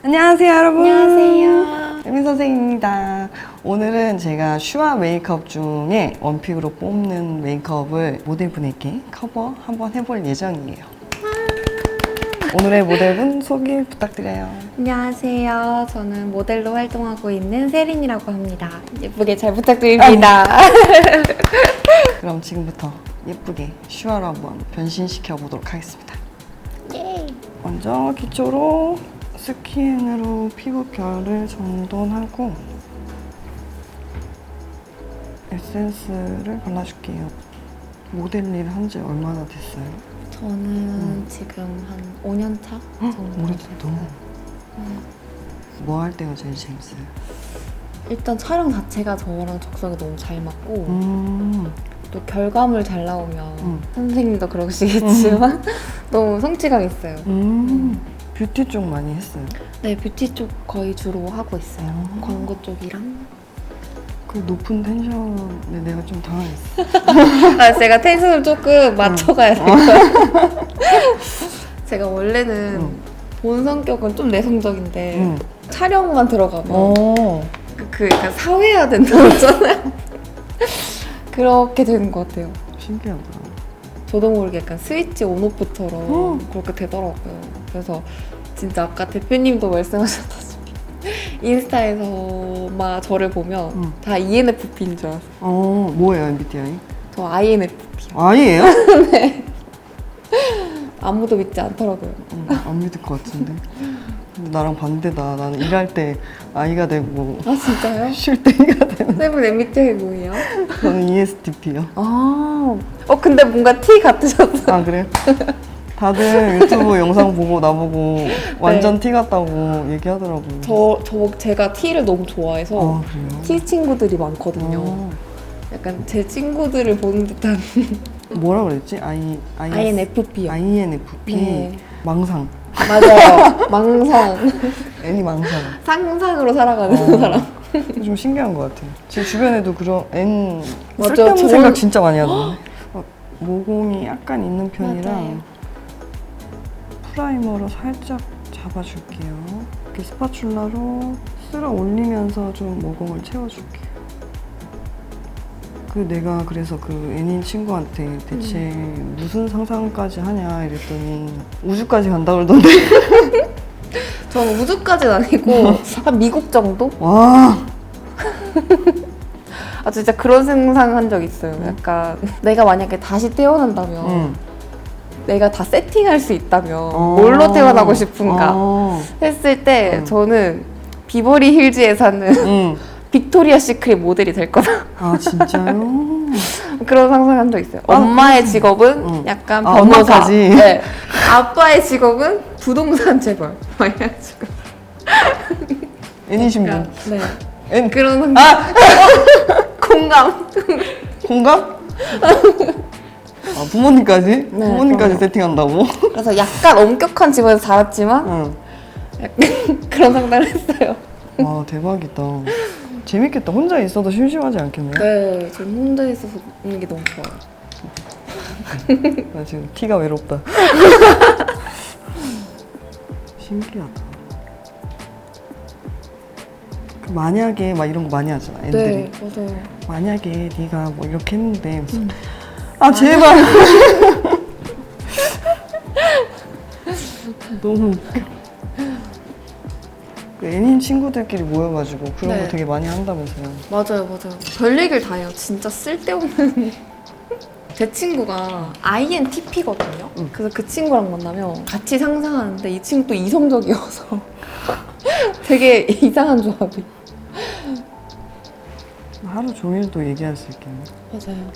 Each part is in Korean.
안녕하세요 여러분. 안녕하세요. 예민 선생님입니다. 오늘은 제가 슈아 메이크업 중에 원픽으로 뽑는 메이크업을 모델분에게 커버 한번 해볼 예정이에요. 오늘의 모델분 소개 부탁드려요. 안녕하세요. 저는 모델로 활동하고 있는 세린이라고 합니다. 예쁘게 잘 부탁드립니다. 그럼 지금부터 예쁘게 슈아로 한번 변신시켜 보도록 하겠습니다. 예. 먼저 기초로 스킨으로 피부 결을 정돈하고 에센스를 발라줄게요. 모델 일 한 지 얼마나 됐어요? 저는 지금 한 5년 차 정도. 오래됐다. 뭐 할 때가 제일 재밌어요? 일단 촬영 자체가 저랑 적성이 너무 잘 맞고 또 결과물 잘 나오면 선생님도 그러시겠지만 너무 성취감 있어요. 뷰티 쪽 많이 했어요? 네, 뷰티 쪽 거의 주로 하고 있어요. 광고 쪽이랑. 그 높은 텐션에 내가 좀 당황했어. 제가 텐션을 조금 맞춰가야 돼요. 제가 원래는 본 성격은 좀 내성적인데 촬영만 들어가면 그 약간 사회해야 된다고 했잖아요. 그렇게 되는 것 같아요. 신기하다. 저도 모르게 약간 스위치 온오프처럼 그렇게 되더라고요. 그래서 진짜 아까 대표님도 말씀하셨다시피 인스타에서 막 저를 보면 다 ENFP인 줄 알았어요. 뭐예요 MBTI? 저 INFP요. I예요? 네. 아무도 믿지 않더라고요. 안 믿을 것 같은데. 근데 나랑 반대다. 나는 일할 때 I가 되고 아 진짜요? 쉴 때 E가 되는. 세븐 MBTI 뭐예요? 저는 ESTP요. 근데 뭔가 T 같으셨어요. 아 그래요? 다들 유튜브 영상 보고 나보고 완전 T 같다고 얘기하더라고요. 제가 T를 너무 좋아해서 그래요? T 친구들이 많거든요. 약간 제 친구들을 보는 듯한 뭐라 그랬지? INFP요. INFP. 네. 망상. 맞아요. 망상. N이 망상. 상상으로 살아가는 사람. 좀 신기한 것 같아요. 제 주변에도 그런 N 맞아요. 쓸데없는 생각 진짜 많이 하던데. 모공이 약간 있는 편이랑 맞아요. 프라이머로 살짝 잡아줄게요. 이렇게 스파츌라로 쓸어 올리면서 좀 모공을 채워줄게요. 내가 그래서 그 N인 친구한테 대체 무슨 상상까지 하냐 이랬더니 우주까지 간다 그러던데. 저는 우주까지는 아니고 한 미국 정도? 와. 아 진짜 그런 상상한 적 있어요. 약간 내가 만약에 다시 태어난다면 내가 다 세팅할 수 있다면 뭘로 태어나고 싶은가 했을 때 저는 비버리 힐즈에 사는 빅토리아 시크릿 모델이 될 거다. 아 진짜요? 그런 상상한 적 있어요. 엄마의 직업은 약간 변호사. 엄마까지? 네. 아빠의 직업은 부동산 재벌. 막 이래가지고. N이신 분. 네. N. 그런 상상. 공감. 공감? 부모님까지? 부모님까지 그럼요. 세팅한다고? 그래서 약간 엄격한 집에서 자랐지만 약간 그런 상상을 했어요. 와 대박이다. 재밌겠다. 혼자 있어도 심심하지 않겠네요? 네, 지금 혼자 있어서 있는 게 너무 좋아요. 나 지금 티가 외롭다. 신기하다. 만약에 막 이런 거 많이 하잖아, 애들이. 네, 맞아요. 만약에 네가 뭐 이렇게 했는데 아 제발. 너무 웃겨. N인 친구들끼리 모여가지고 그런 네. 거 되게 많이 한다면서요. 맞아요. 별 얘기를 다 해요. 진짜 쓸데없는. 제 친구가 INTP거든요. 그래서 그 친구랑 만나면 같이 상상하는데 이 친구 또 이성적이어서 되게 이상한 조합이. 하루 종일 또 얘기할 수 있겠네. 맞아요.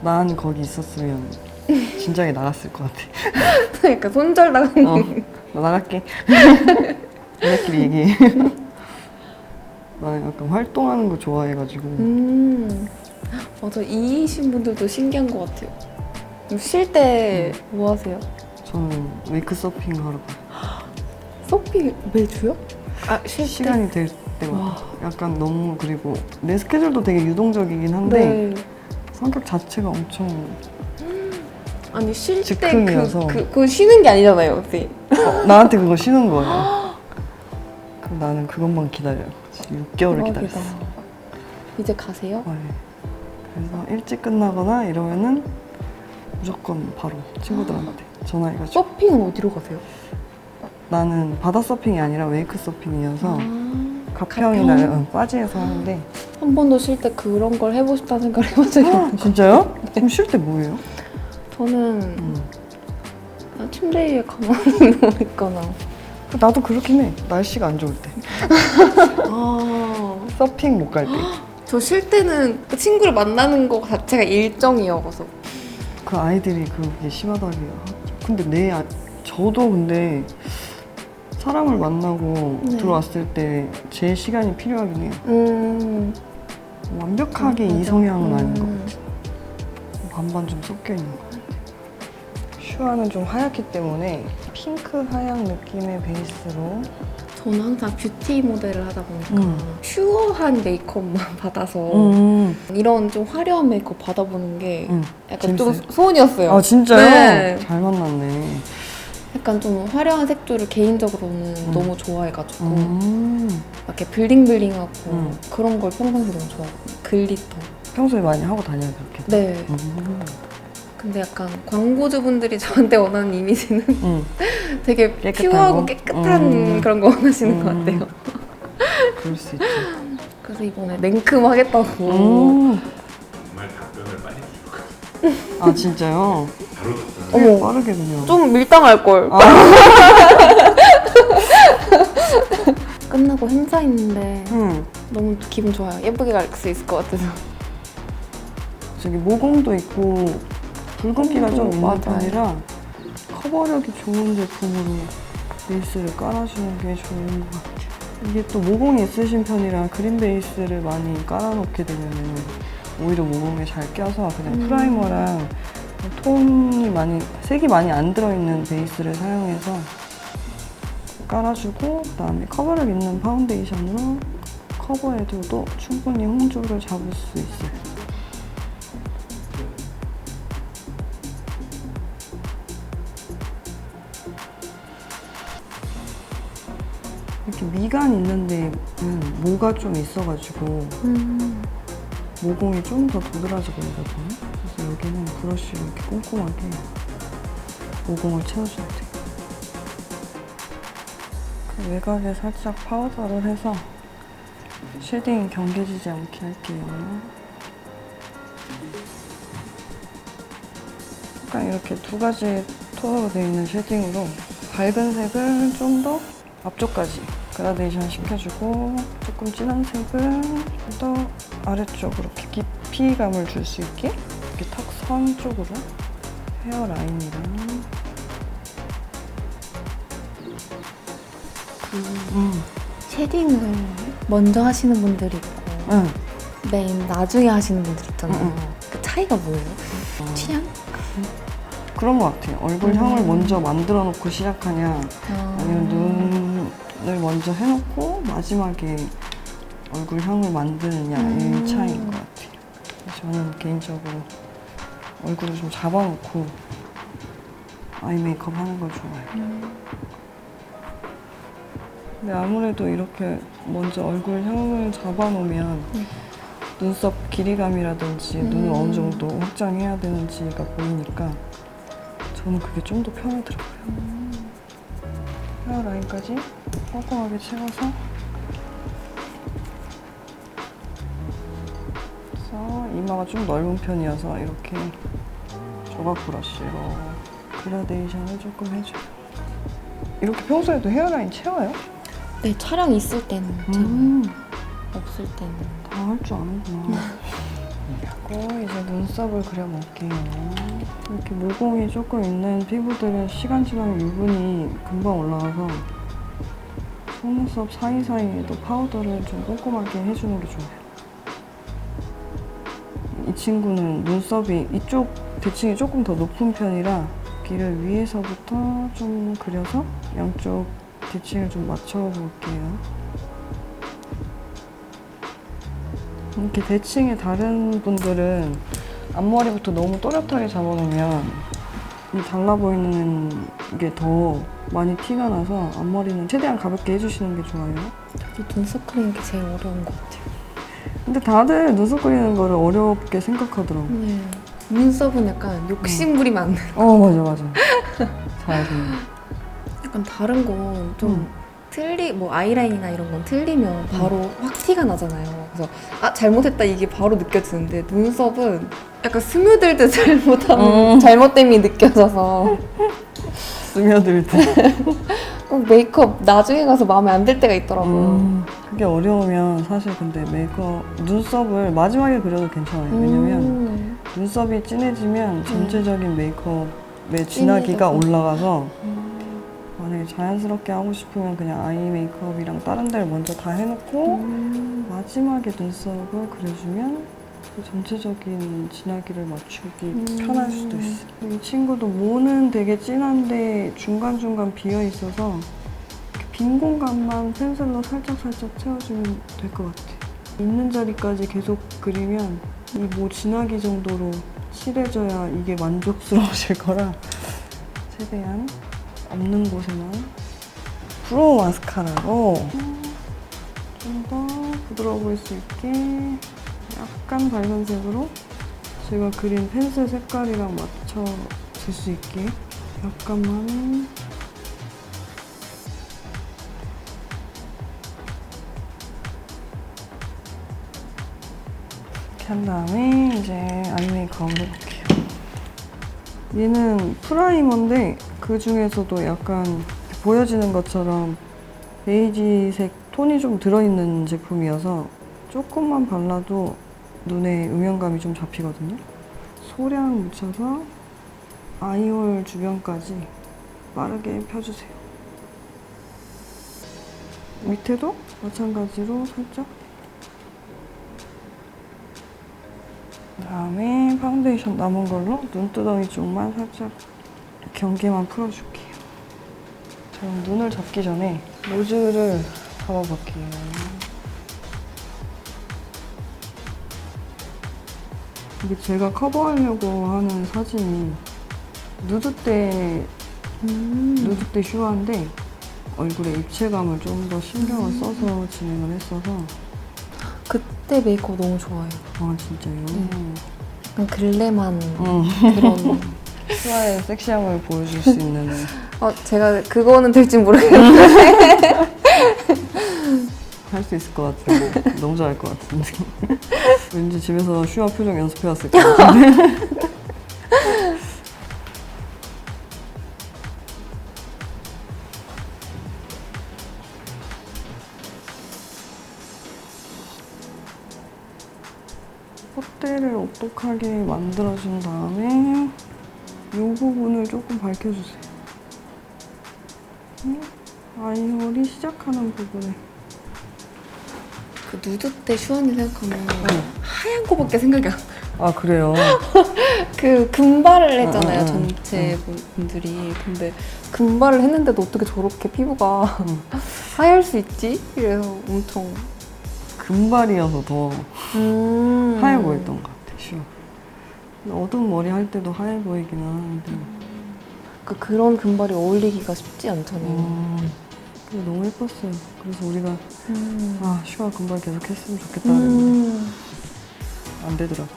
난 거기 있었으면 진작에 나갔을 것 같아. 그러니까 손절당한 나 나갈게. 우리끼리 얘기해. 나는 약간 활동하는 거 좋아해가지고. 맞아. 이이신 분들도 신기한 것 같아요. 쉴 때 뭐 하세요? 저는 웨이크 서핑 하러 가요. 서핑 매주요? 아, 쉴 때? 시간이 될 때마다. 약간 너무 그리고 내 스케줄도 되게 유동적이긴 한데 네. 성격 자체가 엄청 아니 쉴 때 즉흥이어서. 그거 쉬는 게 아니잖아요, 선생님. 나한테 그거 쉬는 거예요. 그럼 나는 그것만 기다려요. 지금 6개월을 대박이다. 기다렸어. 이제 가세요? 네. 그래서 일찍 끝나거나 이러면은 무조건 바로 친구들한테 전화해가지고. 서핑은 어디로 가세요? 나는 바다 서핑이 아니라 웨이크 서핑이어서 가평? 가평이나 과지에서 하는데. 한 번도 쉴 때 그런 걸 해보고 싶다는 생각을 해본 적이 없어요. 진짜요? 그럼 쉴 때 뭐예요? 저는 그냥 침대 위에 가만히 누워있거나. 나도 그렇긴 해. 날씨가 안 좋을 때. 서핑 못 갈 때. 저 쉴 때는 그 친구를 만나는 거 자체가 일정이어서. 그 아이들이 그게 심하다고요. 근데 저도 근데 사람을 만나고 네. 들어왔을 때 제 시간이 필요하긴 해요. 완벽하게 맞아. 이성향은 아닌 것 같아요. 반반 좀 섞여 있는 것 같아요. 슈아는 좀 하얗기 때문에 핑크 하얀 느낌의 베이스로. 저는 항상 뷰티 모델을 하다 보니까 퓨어한 메이크업만 받아서 이런 좀 화려한 메이크업 받아보는 게 약간 재밌어요? 좀 소원이었어요. 아 진짜요? 네. 잘 만났네. 약간 좀 화려한 색조를 개인적으로는 너무 좋아해가지고 음. 막 이렇게 블링블링하고 그런 걸 평상시에 너무 좋아하거든요. 글리터. 평소에 많이 하고 다녀요 그렇게? 네. 근데 약간 광고주분들이 저한테 원하는 이미지는 되게 깨끗한 퓨어하고 거? 깨끗한 그런 거 원하시는 것 같아요. 그럴 수 있죠. 그래서 이번에 냉큼 하겠다고. 정말 답변을 빨리 주고 아 진짜요? 바로 답변을 되게 빠르게 그냥. 좀 밀당할 걸. 끝나고 행사 있는데 너무 기분 좋아요. 예쁘게 갈 수 있을 것 같아서. 저기 모공도 있고 붉은기가 좀 있는 맞아요. 편이라 커버력이 좋은 제품으로 베이스를 깔아주는 게 좋은 것 같아요. 이게 또 모공이 있으신 편이라 그린 베이스를 많이 깔아놓게 되면 오히려 모공에 잘 껴서 그냥 프라이머랑 색이 많이 안 들어있는 베이스를 사용해서 깔아주고 그다음에 커버력 있는 파운데이션으로 커버해줘도 충분히 홍조를 잡을 수 있어요. 이렇게 미간 있는 데는 모가 좀 있어가지고 모공이 좀 더 도드라져 보이거든요. 그래서 여기는 브러쉬로 이렇게 꼼꼼하게 모공을 채워줘야 돼요. 그 외곽에 살짝 파우더를 해서 쉐딩이 경계지지 않게 할게요. 약간 이렇게 두 가지 톤으로 되어 있는 쉐딩으로 밝은 색을 좀 더 앞쪽까지 그라데이션 시켜주고 조금 진한 색을 더 아래쪽으로 깊이감을 줄 수 있게 이렇게 턱 선 쪽으로 헤어라인이랑 쉐딩을 먼저 하시는 분들이 있고 맨 나중에 하시는 분들 있잖아요. 그 차이가 뭐예요? 취향? 그런 것 같아요. 얼굴형을 먼저 만들어 놓고 시작하냐 아니면 눈을 먼저 해놓고 마지막에 얼굴형을 만드느냐의 차이인 것 같아요. 저는 개인적으로 얼굴을 좀 잡아놓고 아이 메이크업 하는 걸 좋아해요. 근데 아무래도 이렇게 먼저 얼굴형을 잡아놓으면 눈썹 길이감이라든지 눈을 어느 정도 확장해야 되는지가 보이니까 저는 그게 좀 더 편하더라고요. 헤어라인까지 꼼꼼하게 채워서 그래서 이마가 좀 넓은 편이어서 이렇게 조각 브러쉬로 그라데이션을 조금 해줘요. 이렇게 평소에도 헤어라인 채워요? 네, 촬영 있을 때는 좀 없을 때는. 다 할 줄 아는구나. 그리고 이제 눈썹을 그려볼게요. 이렇게 모공이 조금 있는 피부들은 시간 지나면 유분이 금방 올라와서 속눈썹 사이사이에도 파우더를 좀 꼼꼼하게 해주는 게 좋아요. 이 친구는 눈썹이 이쪽 대칭이 조금 더 높은 편이라 여기를 위에서부터 좀 그려서 양쪽 대칭을 좀 맞춰볼게요. 이렇게 대칭이 다른 분들은 앞머리부터 너무 또렷하게 잡아놓으면 이 달라 보이는 게 더 많이 티가 나서 앞머리는 최대한 가볍게 해주시는 게 좋아요. 저도 눈썹 그리는 게 제일 어려운 것 같아요. 근데 다들 눈썹 그리는 거를 어렵게 생각하더라고. 네. 눈썹은 약간 욕심부리면 안 돼. 맞아. 잘하세요. 약간 다른 건 좀 뭐 아이라인이나 이런 건 틀리면 바로 확 티가 나잖아요. 그래서 잘못했다 이게 바로 느껴지는데 눈썹은 약간 스며들 때 잘못됨이 느껴져서 스며들 때. 꼭 메이크업 나중에 가서 마음에 안 들 때가 있더라고요. 그게 어려우면 사실 근데 메이크업 눈썹을 마지막에 그려도 괜찮아요. 왜냐면 눈썹이 진해지면 전체적인 메이크업의 진하기가 올라가서 만약에 자연스럽게 하고 싶으면 그냥 아이 메이크업이랑 다른 데를 먼저 다 해놓고 마지막에 눈썹을 그려주면 그 전체적인 진하기를 맞추기 편할 수도 있어요. 이 친구도 모는 되게 진한데 중간중간 비어 있어서 빈 공간만 펜슬로 살짝살짝 채워주면 될 것 같아요. 있는 자리까지 계속 그리면 이 모 진하기 정도로 칠해져야 이게 만족스러우실 거라 최대한 없는 곳에만 브로우 마스카라로 좀 더 부드러워 보일 수 있게 약간 밝은 색으로 제가 그린 펜슬 색깔이랑 맞춰질 수 있게 약간만 이렇게 한 다음에 이제 아이 메이크업을 해볼게요. 얘는 프라이머인데 그 중에서도 약간 보여지는 것처럼 베이지색 톤이 좀 들어있는 제품이어서 조금만 발라도 눈에 음영감이 좀 잡히거든요. 소량 묻혀서 아이홀 주변까지 빠르게 펴주세요. 밑에도 마찬가지로 살짝. 그다음에 파운데이션 남은 걸로 눈두덩이 쪽만 살짝 경계만 풀어줄게요. 저는 눈을 잡기 전에 로즈를 잡아볼게요. 이게 제가 커버하려고 하는 사진이 누드 때 슈화인데 얼굴에 입체감을 좀 더 신경을 써서 진행을 했어서 그때 메이크업 너무 좋아요. 아 진짜요? 약간 글래만 그런. 슈화의 섹시함을 보여줄 수 있는 제가 그거는 될지 모르겠는데 할 수 있을 것 같은데 너무 잘할 것 같은데 왠지 집에서 슈화 표정 연습해왔을 것 같은데 콧대를 오똑하게 만들어준 다음에 이 부분을 조금 밝혀주세요. 아이홀이 시작하는 부분에 그 누드 때 슈언니 생각하면 하얀 거밖에 생각이 안 나요. 아 그래요? 그 금발을 했잖아요, 응. 전체 분들이. 근데 금발을 했는데도 어떻게 저렇게 피부가 하얄 수 있지? 이래서 엄청 금발이어서 더 하얘 보였던 것 같아, 슈화. 어두운 머리 할 때도 하얘 보이긴 하는데 그런 금발이 어울리기가 쉽지 않잖아요. 근데 너무 예뻤어요. 그래서 우리가 슈화 금발 계속 했으면 좋겠다 했는데 안 되더라고.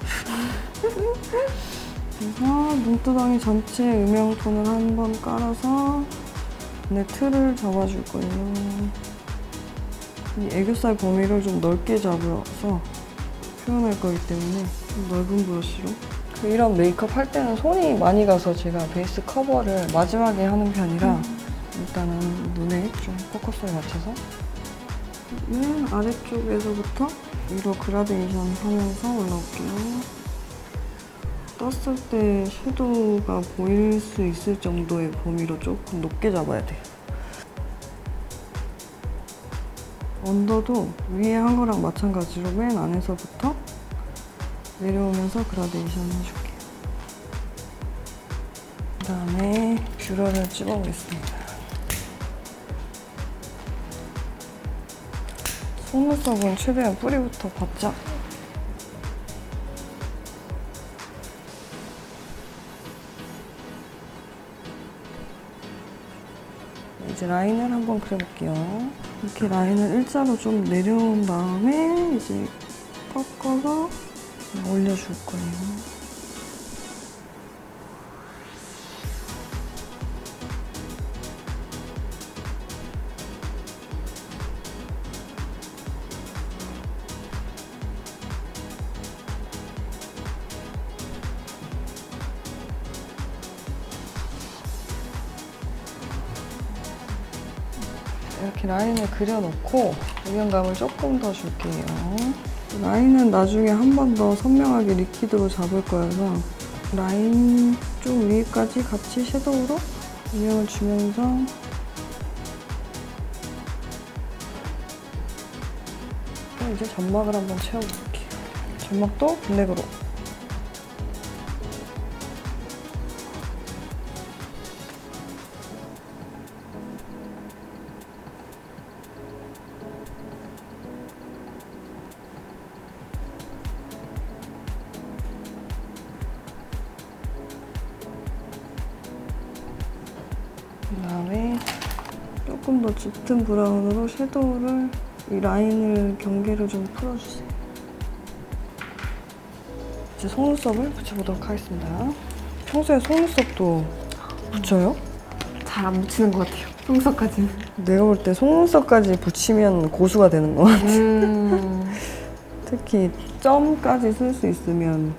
그래서 눈두덩이 전체 음영톤을 한번 깔아서 내 틀을 잡아줄 거예요. 이 애교살 범위를 좀 넓게 잡아서 표현할 거기 때문에 좀 넓은 브러쉬로. 이런 메이크업 할 때는 손이 많이 가서 제가 베이스 커버를 마지막에 하는 편이라 일단은 눈에 좀 포커스를 맞춰서 맨 아래쪽에서부터 위로 그라데이션 하면서 올라올게요. 떴을 때 섀도우가 보일 수 있을 정도의 범위로 조금 높게 잡아야 돼요. 언더도 위에 한 거랑 마찬가지로 맨 안에서부터 내려오면서 그라데이션 해줄게요. 그 다음에 뷰러를 찍어보겠습니다. 속눈썹은 최대한 뿌리부터 바짝. 이제 라인을 한번 그려볼게요. 이렇게 라인을 일자로 좀 내려온 다음에 이제 꺾어서 올려줄 거예요. 이렇게 라인을 그려놓고 음영감을 조금 더 줄게요. 라인은 나중에 한 번 더 선명하게 리퀴드로 잡을 거여서 라인 좀 위에까지 같이 섀도우로 음영을 주면서 또 이제 점막을 한번 채워볼게요. 점막도 블랙으로. 그다음에 조금 더 짙은 브라운으로 섀도우를 이 라인을 경계를 좀 풀어주세요. 이제 속눈썹을 붙여보도록 하겠습니다. 평소에 속눈썹도 붙여요? 잘 안 붙이는 것 같아요. 속눈썹까지는. 내가 볼 때 속눈썹까지 붙이면 고수가 되는 것 같아. 특히 점까지 쓸 수 있으면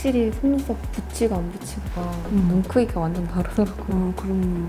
확실히 속눈썹 붙이고 안 붙이고가 눈 크기가 완전 다르더라고요. 그럼요.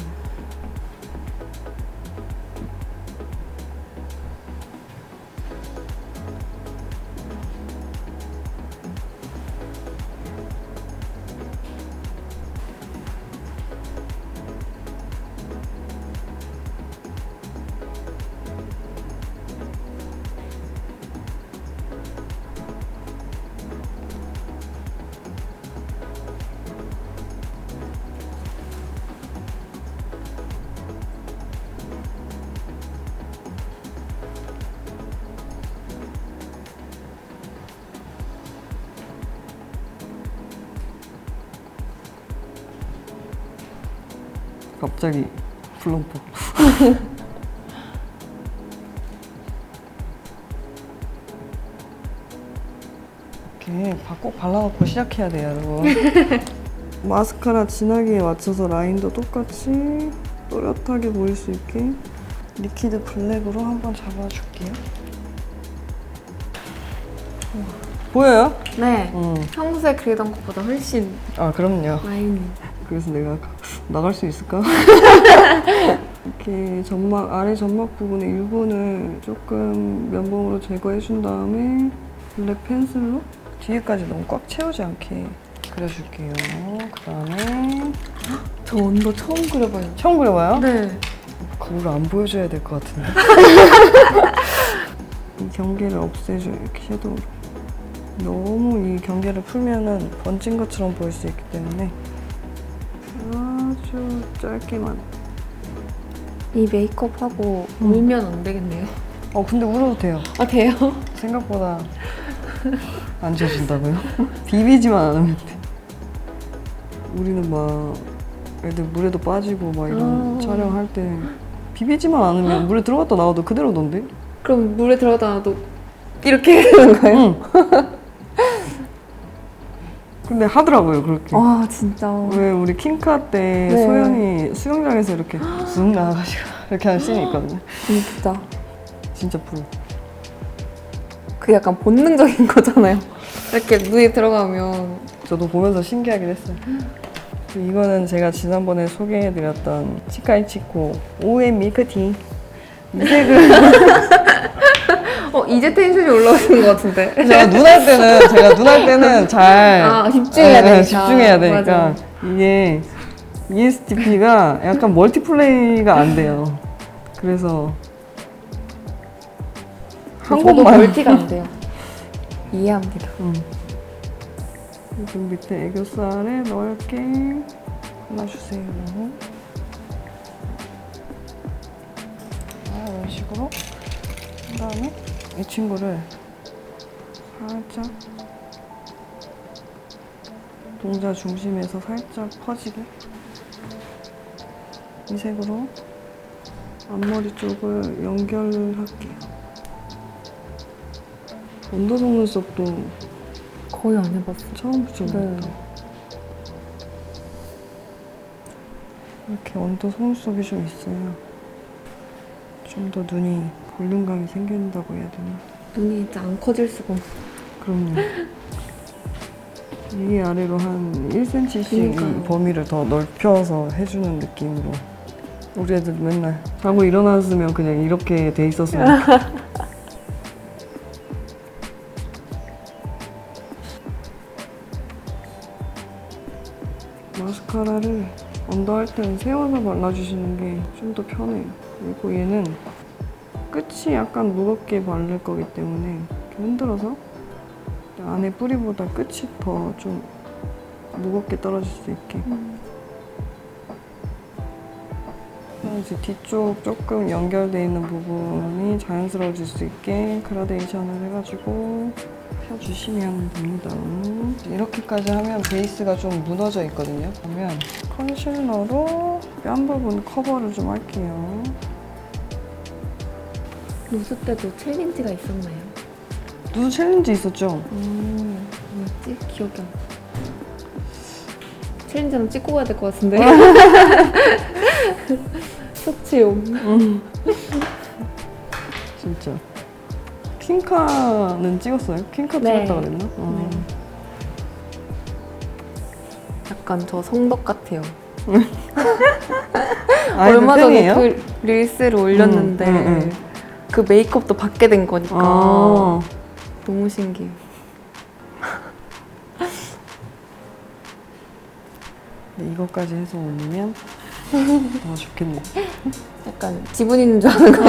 갑자기 불렁법. 이렇게 꼭 발라놓고 시작해야 돼요, 여러분. 마스카라 진하게 맞춰서 라인도 똑같이 또렷하게 보일 수 있게 리퀴드 블랙으로 한번 잡아줄게요. 보여요? 네. 평소에 그리던 것보다 훨씬 아, 그럼요. 라인이. 그래서 내가 나갈 수 있을까? 이렇게 점막, 아래 점막 부분의 일부분을 조금 면봉으로 제거해준 다음에 블랙 펜슬로 뒤에까지 너무 꽉 채우지 않게 그려줄게요. 그 다음에 저 언더 처음 그려봐요. 처음 그려봐요? 네. 거울을 안 보여줘야 될 것 같은데. 이 경계를 없애줘, 이렇게 섀도우로. 너무 이 경계를 풀면은 번진 것처럼 보일 수 있기 때문에 아주 짧게만. 이 메이크업하고 울면 안 되겠네요. 근데 울어도 돼요. 아, 돼요? 생각보다 안 지워진다고요? 비비지만 않으면 돼. 우리는 막 애들 물에도 빠지고 막 이런 촬영할 때 비비지만 않으면 물에 들어갔다 나와도 그대로던데? 그럼 물에 들어가도 이렇게 되는 거예요? 응. 근데 하더라고요, 그렇게. 아, 진짜. 왜 우리 킹카 때 네. 소연이 수영장에서 이렇게 쑥 나와가지고 이렇게 하는 씬이 있거든요. 진짜. 진짜 프로. 그게 약간 본능적인 거잖아요. 이렇게 눈에 들어가면. 저도 보면서 신기하긴 했어요. 이거는 제가 지난번에 소개해드렸던 치카이치코 OM 밀크티 미색을 이제 텐션이 올라오시는 것 같은데. 제가 눈 할 때는 잘 집중해야 되니까. 집중해야 되니까. 맞아. 이게 ESTP가 약간 멀티플레이가 안 돼요. 그래서 한 저도 곳만 멀티가 안 돼요. 이해합니다. 그 밑에 애교살에 넓게 발라주세요. 이런 식으로 한 다음에 이 친구를 살짝 동자 중심에서 살짝 퍼지게 이 색으로 앞머리 쪽을 연결할게요. 온도 속눈썹도 거의 안 해봤어. 처음 붙여보겠다. 네. 이렇게 온도 속눈썹이 좀 있어야 좀 더 눈이 볼륨감이 생긴다고 해야 되나? 눈이 진짜 안 커질 수가 없어. 그럼요. 위 아래로 한 1cm씩 이 그러니까요. 범위를 더 넓혀서 해주는 느낌으로. 우리 애들 맨날 자고 일어났으면 그냥 이렇게 돼 있었으면. 마스카라를 언더 할 때는 세워서 발라주시는 게 좀 더 편해요. 그리고 얘는 끝이 약간 무겁게 바를 거기 때문에 이렇게 흔들어서 안에 뿌리보다 끝이 더 좀 무겁게 떨어질 수 있게. 이제 뒤쪽 조금 연결되어 있는 부분이 자연스러워질 수 있게 그라데이션을 해가지고 펴주시면 됩니다. 이렇게까지 하면 베이스가 좀 무너져 있거든요. 그러면 컨실러로 뺨 부분 커버를 좀 할게요. 노스 때도 챌린지가 있었나요? 누드 챌린지 있었죠? 뭐였지? 기억이 안 나. 챌린지는 찍고 가야 될 것 같은데. 쇼츠용. 진짜. 퀸카는 찍었어요? 퀸카 네. 찍었다 그랬나? 약간 저 성덕 같아요. 아이돌 얼마 전에 팬이에요? 그 릴스를 올렸는데 그 메이크업도 받게 된 거니까 아. 너무 신기해요. 네, 이것까지 해서 올리면 좋겠네. 약간 지분 있는 줄 아는 거.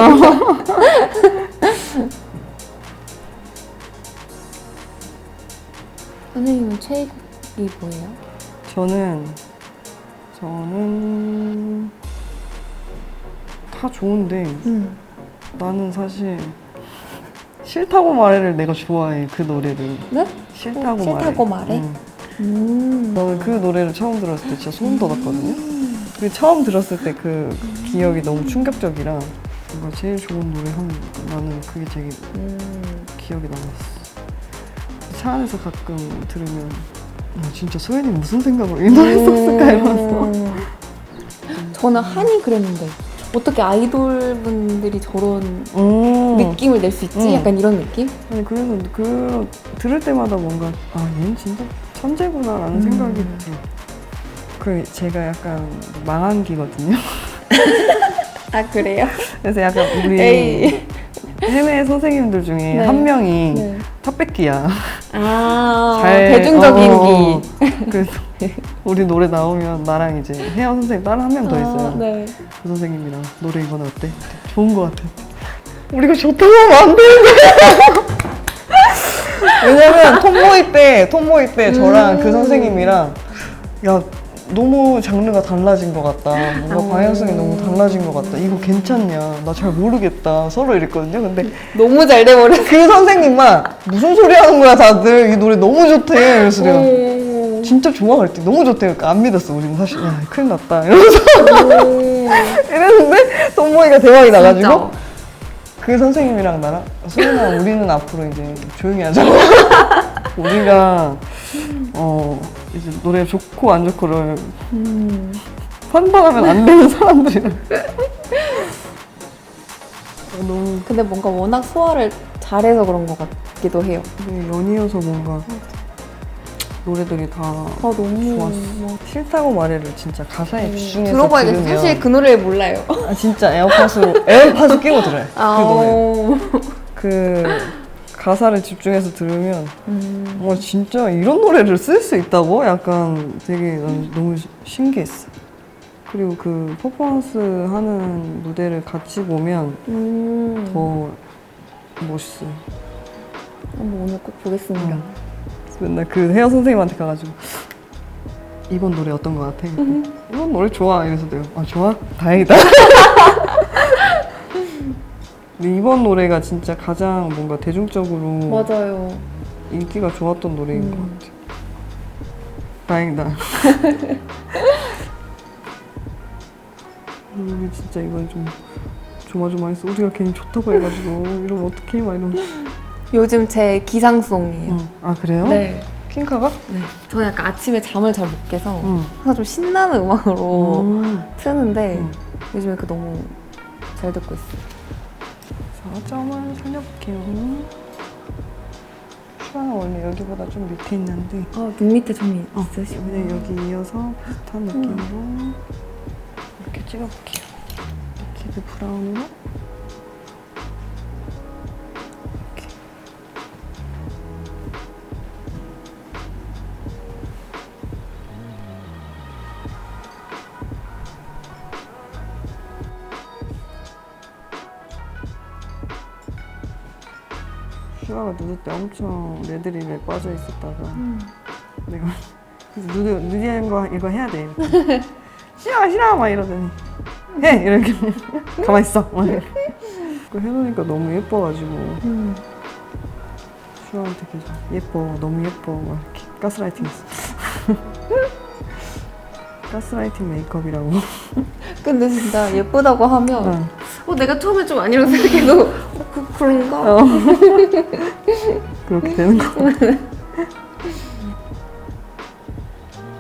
선생님은 최애곡이 뭐예요? 저는 다 좋은데 나는 사실 싫다고 말해를 내가 좋아해. 그 노래를. 네? 싫다고 말해. 싫다고 말해? 저는 그 노래를 처음 들었을 때 진짜 소름 돋았거든요. 그 처음 들었을 때 그 기억이 너무 충격적이라 뭔가 제일 좋은 노래 하면 나는 그게 제일 기억이 남았어. 차 안에서 가끔 들으면 진짜 소연이 무슨 생각으로 이 노래 썼을까 이러면서. 저는 한이 그랬는데 어떻게 아이돌 분들이 저런 느낌을 낼 수 있지? 약간 이런 느낌? 아니 그래서 그 들을 때마다 뭔가 얘는 진짜 천재구나라는 생각이 들어. 그 제가 약간 망한기거든요. 아 그래요? 그래서 약간 우리 에이. 해외 선생님들 중에 네. 한 명이 네. 탑백기야. 아 잘- 대중적인 어, 기. 그래서 우리 노래 나오면 나랑 이제 혜연 선생님 다른 한 명 더 있어요. 네. 그 선생님이랑 노래 이번에 어때? 좋은 거 같아. 우리가 좋다고 하면 안 되는 거야. 왜냐면 tom보이 때 저랑 그 선생님이랑 야 너무 장르가 달라진 것 같다. 뭔가 방향성이 너무 달라진 것 같다. 이거 괜찮냐? 나 잘 모르겠다. 서로 이랬거든요. 근데 너무 잘 돼버렸어. 그 선생님만 무슨 소리 하는 거야 다들 이 노래 너무 좋대. 그래서 내가 진짜 좋아 그랬더니 너무 좋대. 그러니까 안 믿었어. 우리는 사실 야 큰일 났다 이러면서 이랬는데 톰보이가 대박이 나가지고 그 선생님이랑 나랑 소연아 우리는 앞으로 이제 조용히 하자고. 우리가 이제 노래 좋고 안 좋고를 판단하면 안 되는 사람들이랑. 너무 근데 뭔가 워낙 소화를 잘해서 그런 것 같기도 해요. 연이어서 뭔가 노래들이 다 너무 좋았어. 싫다고 말해를 진짜 가사에 집중해서 들어봐야겠어. 들으면 사실 그 노래를 몰라요. 진짜 에어팟으로 끼고 들어요. 그 노래. 그 가사를 집중해서 들으면 진짜 이런 노래를 쓸 수 있다고? 약간 되게 난 너무 신기했어. 그리고 그 퍼포먼스 하는 무대를 같이 보면 더 멋있어요. 오늘 꼭 보겠습니다. 맨날 그 헤어 선생님한테 가가지고 이번 노래 어떤 거 같아? 이번 노래 좋아. 이래서 내가 좋아? 다행이다. 근데 이번 노래가 진짜 가장 뭔가 대중적으로 맞아요. 인기가 좋았던 노래인 것 같아. 다행이다. 우리 진짜 이건 좀 조마조마했어. 우리가 괜히 좋다고 해가지고 이러면 어떡해 막 이러면. 요즘 제 기상송이에요. 아 그래요? 네. 핑카가? 네. 저는 약간 아침에 잠을 잘 못 깨서 응. 항상 좀 신나는 음악으로 트는데 응. 요즘에 그 너무 잘 듣고 있어요. 4점을 살려볼게요. 슈아는 원래 여기보다 좀 밑에 있는데 눈 밑에 점이 있으시고. 그냥 여기 이어서 비슷한 느낌으로 이렇게 찍어볼게요. 리퀴드 브라운으로 이렇게. 슈아가 누드 때 엄청 레드립에 빠져 있었다가 내가 그래서 누디한 거 이거 해야 돼. 싫어 막 이러더니 해 이렇게 가만 있어. 막 이렇게. 그거 해놓으니까 너무 예뻐가지고 슈아한테 계속 예뻐 너무 예뻐 막 이렇게 가스라이팅했어. 가스라이팅 메이크업이라고. 근데 진짜 예쁘다고 하면 응. 내가 처음에 좀 아니라고 생각해도 그런가? 그렇게 되는 거.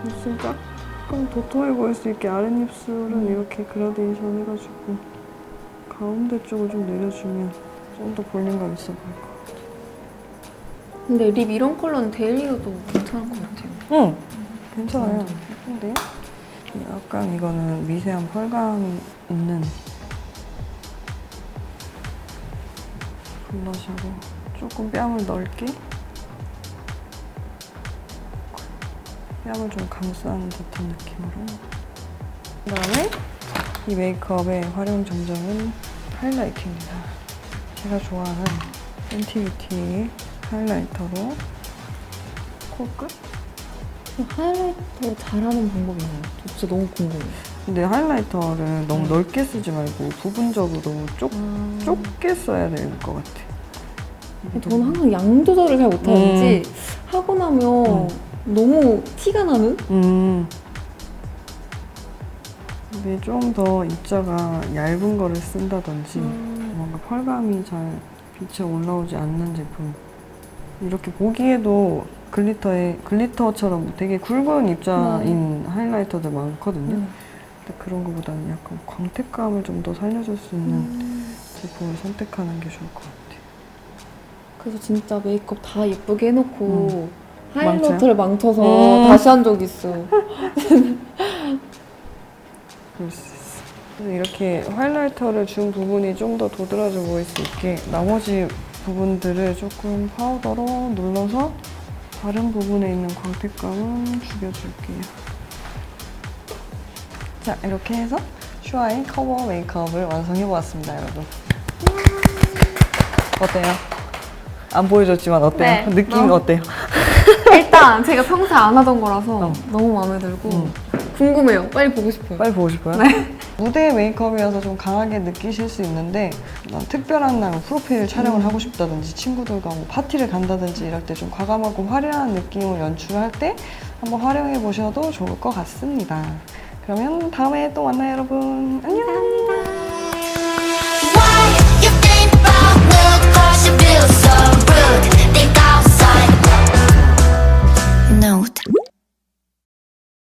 입술 조금 도톰해 보일 수 있게 아랫입술은 이렇게 그라데이션 해가지고 가운데 쪽을 좀 내려주면 좀 더 볼륨감 있어 보일 것 같아. 근데 립 이런 컬러는 데일리로도 괜찮을 것 같아요. 응, 괜찮아요. 예쁜데? 약간 이거는 미세한 펄감 있는 블러셔로 조금 뺨을 넓게 뺨을 좀 감싸는 듯한 느낌으로. 그다음에 이 메이크업의 활용 점정은 하이라이터입니다. 제가 좋아하는 팬티뷰티 하이라이터로 코끝? 하이라이터 잘하는 방법이 있나요? 저 진짜 너무 궁금해요. 근데 하이라이터를 너무 넓게 쓰지 말고 부분적으로 좁게 써야 될 것 같아. 저는 항상 양 조절을 잘 못하는지 하고 나면 너무 티가 나는? 근데 좀 더 입자가 얇은 거를 쓴다든지 뭔가 펄감이 잘 빛에 올라오지 않는 제품. 이렇게 보기에도 글리터처럼 되게 굵은 입자인 하이라이터들 많거든요. 근데 그런 거보다는 약간 광택감을 좀 더 살려줄 수 있는 제품을 선택하는 게 좋을 것 같아요. 그래서 진짜 메이크업 다 예쁘게 해놓고 망쳐요? 하이라이터를 망쳐서 다시 한 적 있어요. 그럴 수 있어. 그래서 이렇게 하이라이터를 준 부분이 좀 더 도드라져 보일 수 있게 나머지 부분들을 조금 파우더로 눌러서 다른 부분에 있는 광택감은 죽여줄게요. 자, 이렇게 해서 슈아의 커버 메이크업을 완성해보았습니다, 여러분. 어때요? 안 보여줬지만 어때요? 네, 느낌 너무- 어때요? 일단 제가 평소에 안 하던 거라서 너무 마음에 들고 궁금해요. 빨리 보고 싶어요. 빨리 보고 싶어요? 네. 무대 메이크업이어서 좀 강하게 느끼실 수 있는데 난 특별한 날 프로필 촬영을 하고 싶다든지 친구들과 뭐 파티를 간다든지 이럴 때 좀 과감하고 화려한 느낌을 연출할 때 한번 활용해 보셔도 좋을 것 같습니다. 그러면 다음에 또 만나요, 여러분. 안녕. 감사합니다.